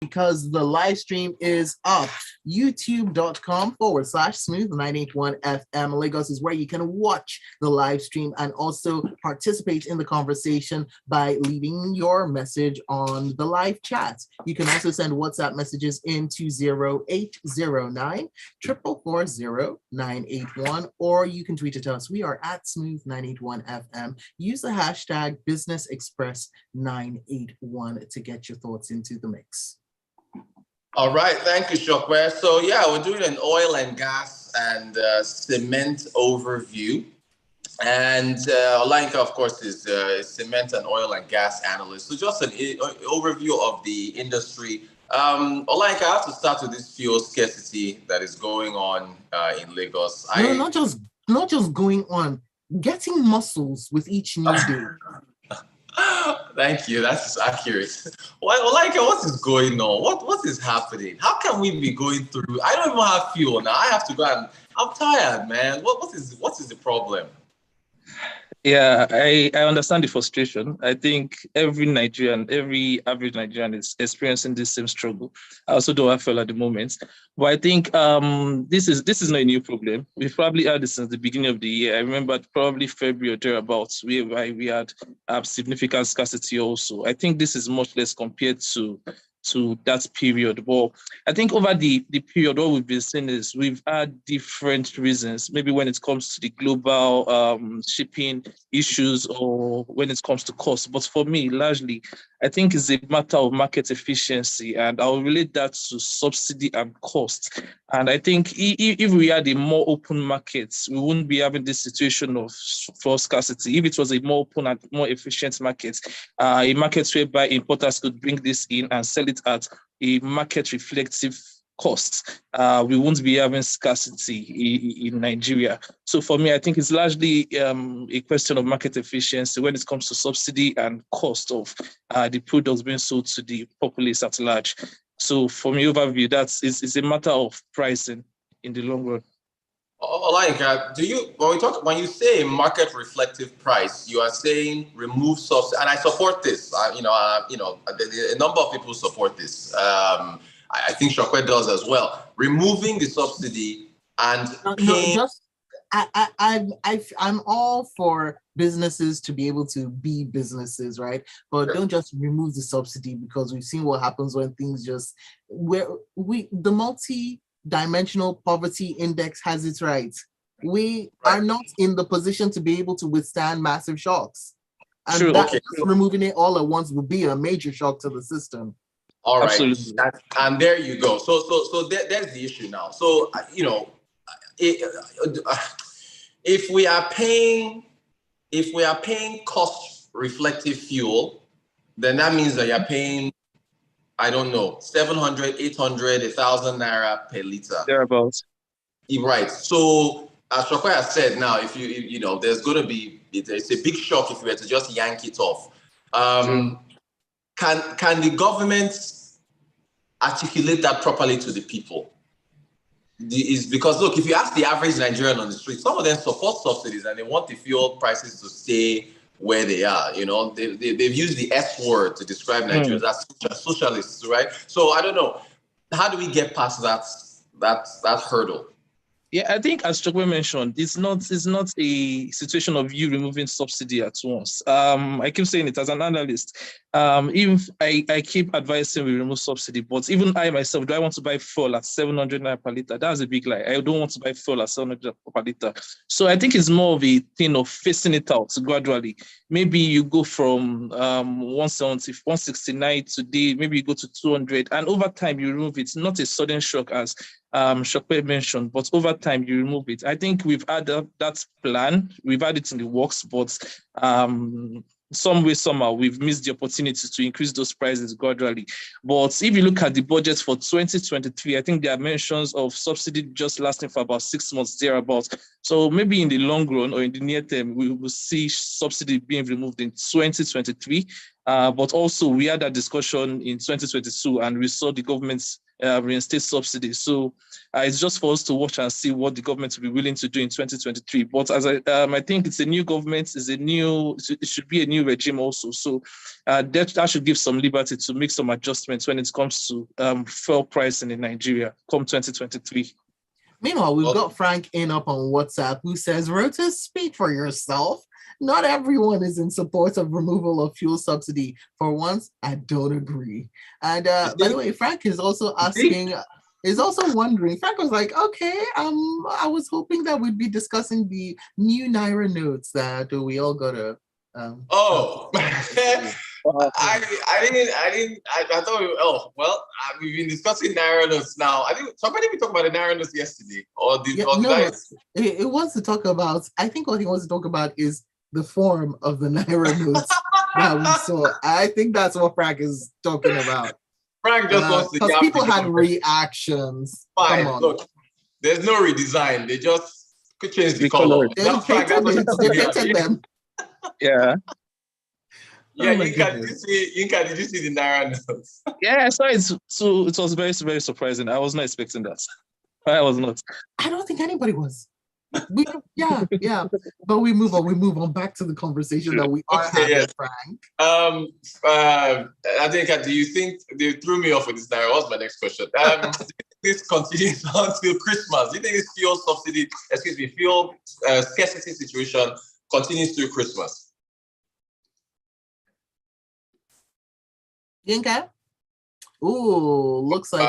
because the live stream is up. YouTube.com/smooth981FM Lagos is where you can watch the live stream and also participate in the conversation by leaving your message on the live chat. You can also send WhatsApp messages into 0809 444 981, or you can tweet at us. We are at Smooth981FM. Use the hashtag BusinessExpress981 to get your thoughts into the mix. All right, thank you, Shokwe. So yeah, we're doing an oil and gas and cement overview. And Olayinka, of course, is cement and oil and gas analyst. So just an overview of the industry. Olayinka, I have to start with this fuel scarcity that is going on in Lagos. No, not just going on, getting muscles with each new day. Thank you. That's accurate. Olayinka, what is going on? What is happening? How can we be going through? I don't even have fuel now. I have to go and I'm tired, man. What is the problem? Yeah, I understand the frustration. I think every average Nigerian is experiencing this same struggle. I also do have fuel at the moment. But I think this is not a new problem. We've probably had this since the beginning of the year. I remember probably February or thereabouts, we had significant scarcity also. I think this is much less compared to that period. But I think over the period, what we've been seeing is we've had different reasons, maybe when it comes to the global shipping issues or when it comes to cost. But for me, largely, I think it's a matter of market efficiency, and I'll relate that to subsidy and cost. And I think if we had a more open market, we wouldn't be having this situation of fuel scarcity. If it was a more open and more efficient market, a market whereby importers could bring this in and sell it at a market reflective cost, we won't be having scarcity in Nigeria. So for me, I think it's largely a question of market efficiency when it comes to subsidy and cost of the products being sold to the populace at large. So for me, overview, it's a matter of pricing in the long run. Olayinka, when you say market reflective price, you are saying remove subsidy, and I support this. A number of people support this. I think Shokwe does as well. Removing the subsidy and paying. I'm all for businesses to be able to be businesses, right? But don't just remove the subsidy, because we've seen what happens when things the multi-dimensional poverty index has its rights. We are not in the position to be able to withstand massive shocks. And removing it all at once would be a major shock to the system. All right. Absolutely. And there you go. So there's the issue now. So, if we are paying cost reflective fuel, then that means that you're paying, I don't know, 700, 800, 1,000 naira per liter. Thereabouts. Right. So as Shokwe has said, now if there's going to be, it's a big shock if we were to just yank it off. Can the government articulate that properly to the people? Because look, if you ask the average Nigerian on the street, some of them support subsidies and they want the fuel prices to stay where they are. They've used the S word to describe Nigerians as socialists, right? So I don't know, how do we get past that hurdle? Yeah, I think as Chokwe mentioned, it's not a situation of you removing subsidy at once. I keep saying it as an analyst. If I keep advising we remove subsidy, but even I myself, do I want to buy fuel at 700 naira per liter? That's a big lie. I don't want to buy fuel at 700 per liter. So I think it's more of a thing of phasing it out gradually. Maybe you go from 170, 169 today, maybe you go to 200, and over time you remove it. Not a sudden shock as Shokwe mentioned, but over time you remove it. I think we've had that plan, we've had it in the works, but some way, somehow, we've missed the opportunity to increase those prices gradually. But if you look at the budget for 2023, I think there are mentions of subsidy just lasting for about 6 months, thereabouts. So maybe in the long run or in the near term, we will see subsidy being removed in 2023. But also, we had that discussion in 2022, and we saw the government's reinstate subsidies. So it's just for us to watch and see what the government will be willing to do in 2023. But as I think it's a new government, it should be a new regime also. So that should give some liberty to make some adjustments when it comes to fuel pricing in Nigeria come 2023. Meanwhile, we've got Frank up on WhatsApp who says, Rotus, speak for yourself. Not everyone is in support of removal of fuel subsidy. For once, I don't agree. And by the way, Frank is also wondering. Frank was like, okay, I was hoping that we'd be discussing the new Naira notes that we all got to. I thought we've been discussing Naira notes now. I think somebody we talked about the Naira notes yesterday, it wants to talk about. I think what he wants to talk about is the form of the Naira notes that we saw. I think that's what Frank is talking about. Frank just wants to, because people had reactions. Fine, come on. Look, there's no redesign. They just could change the color. They painted them. Yeah. Yeah, Yinka, did you see the Naira notes? Yeah, so it was very, very surprising. I was not expecting that. I was not. I don't think anybody was. Yeah. But we move on back to the conversation that we are having, Frank. I think, do you think they threw me off with this Naira? What's my next question? This continues until Christmas. Do you think this fuel scarcity situation continues through Christmas? Yinka? Ooh, looks like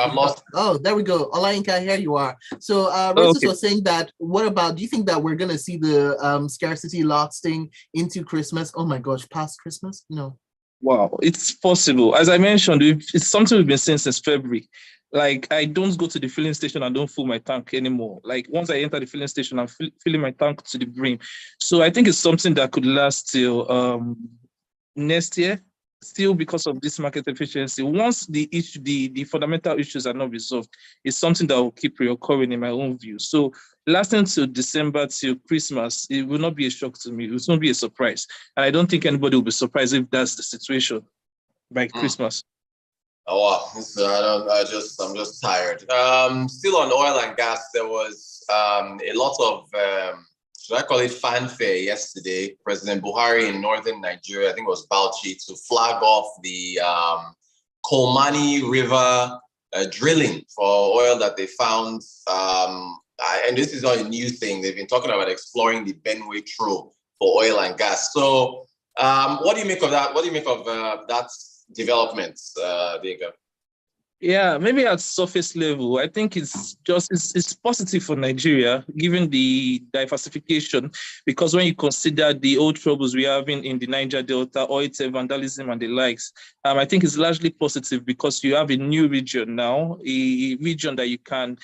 there we go. Olayinka, here you are. So Rotus was saying that, do you think that we're gonna see the scarcity lasting into Christmas? Oh my gosh, past Christmas? No. Wow, it's possible. As I mentioned, it's something we've been seeing since February. Like, I don't go to the filling station and don't fill my tank anymore. Like, once I enter the filling station, I'm filling my tank to the brim. So I think it's something that could last till next year. Still, because of this market efficiency, once the fundamental issues are not resolved, it's something that will keep reoccurring in my own view. So lasting till December, till Christmas, it will not be a shock to me. It will not be a surprise. And I don't think anybody will be surprised if that's the situation by Christmas. Oh, wow. I'm just tired. Still on oil and gas, there was a lot of should I call it fanfare yesterday? President Buhari in northern Nigeria, I think it was Bauchi, to flag off the Kolmani River drilling for oil that they found. And this is not a new thing. They've been talking about exploring the Benue Trough for oil and gas. So what do you make of that? What do you make of that development, Diego? Yeah, maybe at surface level, I think it's positive for Nigeria, given the diversification, because when you consider the old troubles we have in the Niger Delta, oil vandalism and the likes, I think it's largely positive because you have a new region now, a region that you can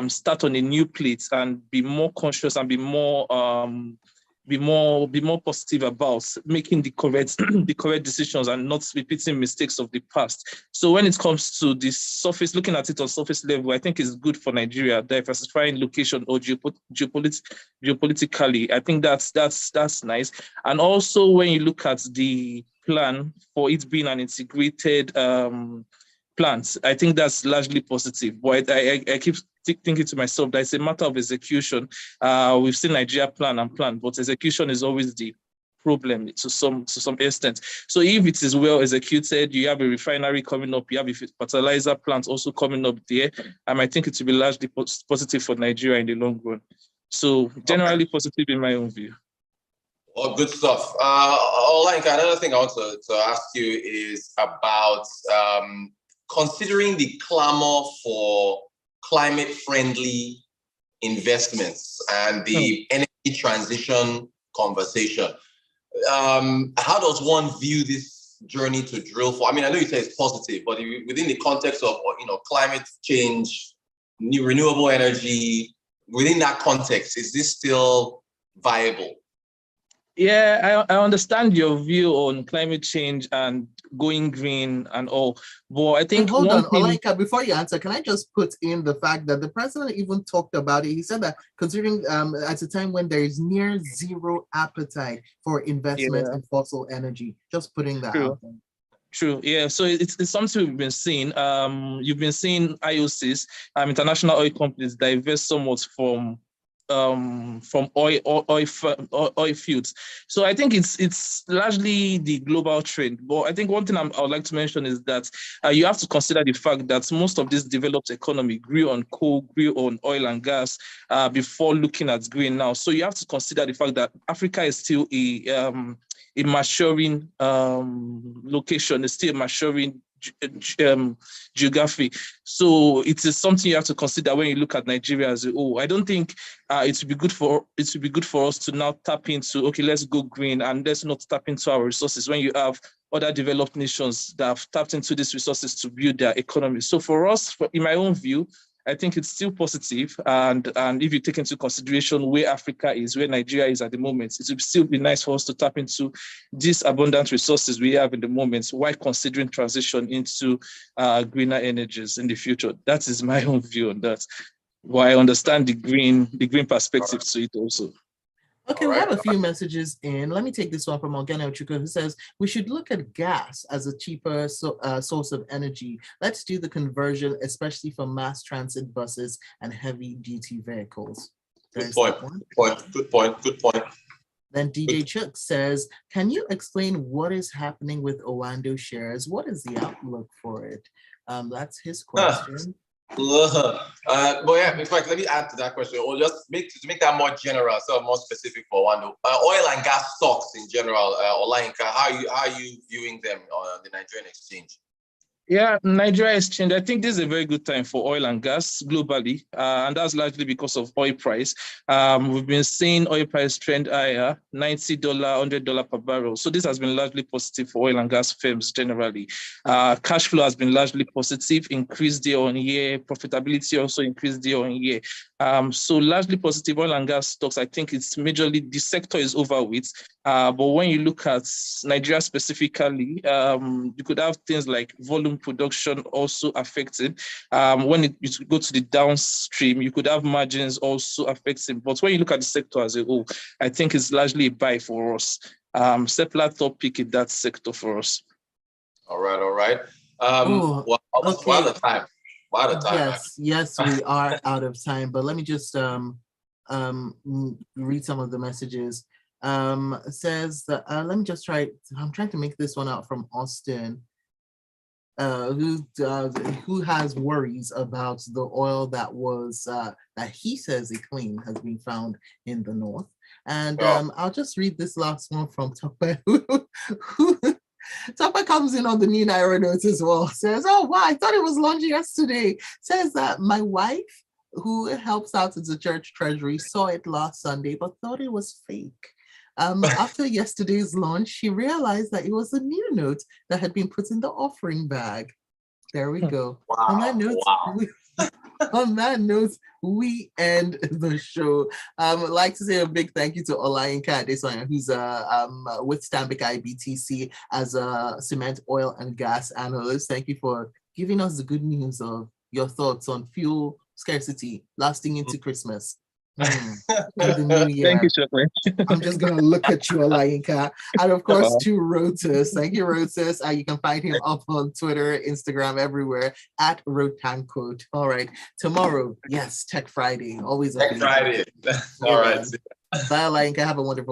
start on a new plate and be more conscious and be more positive about making the correct decisions and not repeating mistakes of the past. So when it comes to the surface, looking at it on surface level, I think it's good for Nigeria, diversifying location or geopolitically. I think that's nice. And also when you look at the plan for it being an integrated plant, I think that's largely positive. But I keep thinking to myself that it's a matter of execution. We've seen Nigeria plan, but execution is always the problem to some extent. So if it is well executed, you have a refinery coming up, you have a fertilizer plant also coming up there, I think it will be largely positive for Nigeria in the long run. So generally positive in my own view. Well, good stuff. Olayinka, another thing I want to ask you is about considering the clamor for climate-friendly investments and the energy transition conversation. How does one view this journey to drill for? I mean, I know you say it's positive, but within the context of climate change, new renewable energy, within that context, is this still viable? Yeah, I understand your view on climate change and going green and all, but I think hold on, Olayinka, before you answer, can I just put in the fact that the president even talked about it? He said that considering at a time when there is near zero appetite for investment in fossil energy, just putting that out there. True. Yeah. So it's something we've been seeing. You've been seeing IOCs, international oil companies, divest somewhat from oil fields. So I think it's largely the global trend. But I think one thing I would like to mention is that you have to consider the fact that most of this developed economy grew on coal, grew on oil and gas before looking at green now. So you have to consider the fact that Africa is still a maturing location, is still a maturing geography. So it is something you have to consider when you look at Nigeria as a whole. I don't think it would be good for us to now tap into, okay, let's go green and let's not tap into our resources when you have other developed nations that have tapped into these resources to build their economy. So for us, in my own view, I think it's still positive. And if you take into consideration where Africa is, where Nigeria is at the moment, it would still be nice for us to tap into these abundant resources we have in the moment while considering transition into greener energies in the future. That is my own view on that. Well, I understand the green perspective to it also. Okay, we have a few messages in. Let me take this one from Ogene Ochuka, who says, we should look at gas as a cheaper source of energy. Let's do the conversion, especially for mass transit buses and heavy-duty vehicles. Good point. Good point. Then DJ Chuck says, can you explain what is happening with Owando shares? What is the outlook for it? That's his question. But yeah, in fact, let me add to that question, or just to make that more general, so more specific for Wando. Oil and gas stocks in general, Olayinka, how are you viewing them on the Nigerian exchange? Yeah, Nigeria exchange. I think this is a very good time for oil and gas globally, and that's largely because of oil price. We've been seeing oil price trend higher, $90, $100 per barrel. So this has been largely positive for oil and gas firms generally. Cash flow has been largely positive, increased year on year. Profitability also increased year on year. So largely positive oil and gas stocks. I think it's majorly the sector is overweight. But when you look at Nigeria specifically, you could have things like volume production also affected. When you go to the downstream, you could have margins also affected. But when you look at the sector as a whole, I think it's largely a buy for us. Secular topic in that sector for us. All right. We're out of time. Yes, we are out of time. But let me just read some of the messages. It says that let me just try. I'm trying to make this one out from Austin, who has worries about the oil that was that he says a claim has been found in the north. And I'll just read this last one from Tope, who Tope comes in on the new Naira notes as well. Says, "Oh wow, I thought it was launched yesterday." Says that my wife, who helps out at the church treasury, saw it last Sunday but thought it was fake. After yesterday's launch, she realized that it was a new note that had been put in the offering bag. There we go. Wow. On that note, we end the show. I'd like to say a big thank you to Olayinka Adesanya, who's with Stanbic IBTC as a cement, oil, and gas analyst. Thank you for giving us the good news of your thoughts on fuel scarcity lasting into Christmas. The new year. Thank you, Shokwe. I'm just gonna look at you, Olayinka. And of course, to Rotus. Thank you, Rotus. You can find him up on Twitter, Instagram, everywhere at Rotanquote. All right. Tomorrow, yes, Tech Friday. Always a Tech Friday. All right. Bye, Olayinka. Have a wonderful